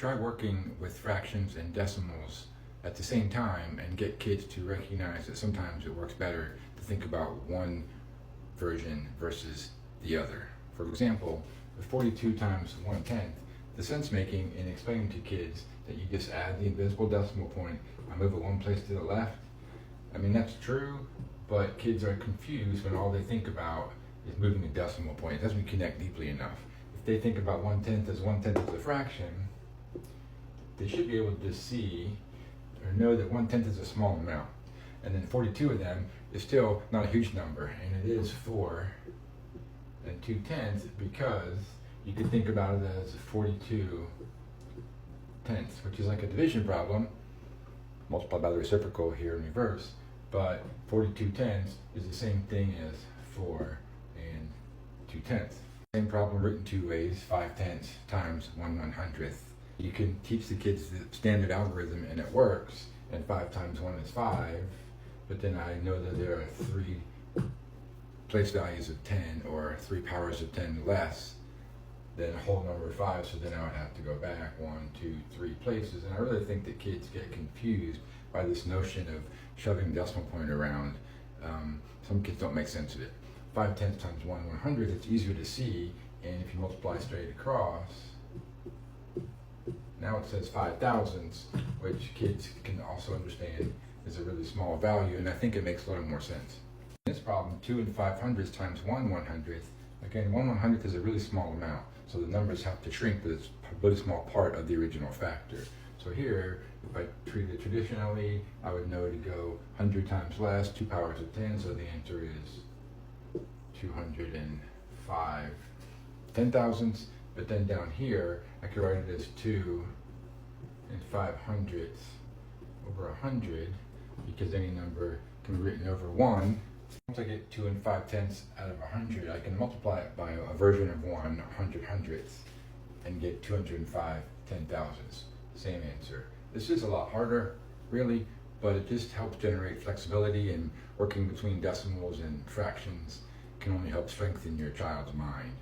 try working with fractions and decimals at the same time and get kids to recognize that sometimes it works better to think about one version versus the other. For example, with 42 times 1/10, the sense making in explaining to kids that you just add the invisible decimal point and move it one place to the left. I mean, that's true, but kids are confused when all they think about is moving a decimal point. It doesn't connect deeply enough. If they think about 1/10 as 1/10 of a fraction, they should be able to see or know that 1/10 is a small amount. And then 42 of them is still not a huge number, and it is 4 2/10 because you could think about it as 42 tenths, which is like a division problem, multiplied by the reciprocal here in reverse, but 42 tenths is the same thing as 4 2/10. Same problem written two ways, 5/10 times 1/100th. You can teach the kids the standard algorithm and it works, and 5 times 1 is 5, but then I know that there are 3 place values of 10 or 3 powers of 10 less than a whole number 5, so then I would have to go back 1, 2, 3 places. And I really think that kids get confused by this notion of shoving the decimal point around. Some kids don't make sense of it. 5/10 times 1/100th, it's easier to see, and if you multiply straight across, now it says 5 thousandths, which kids can also understand is a really small value, and I think it makes a little more sense. In this problem, 2 500ths times 1/100th, again, 1/100th is a really small amount, so the numbers have to shrink, but it's a really small part of the original factor. So here, if I treat it traditionally, I would know to go 100 times less, 2 powers of 10, so the answer is 205 10,000ths, but then down here, I could write it as 2 500ths over 100, because any number can be written over 1. Once I get 2 5/10 out of 100, I can multiply it by a version of 1, 100 hundredths, and get 205 10,000ths. Same answer. This is a lot harder, really, but it just helps generate flexibility, and working between decimals and fractions can only help strengthen your child's mind.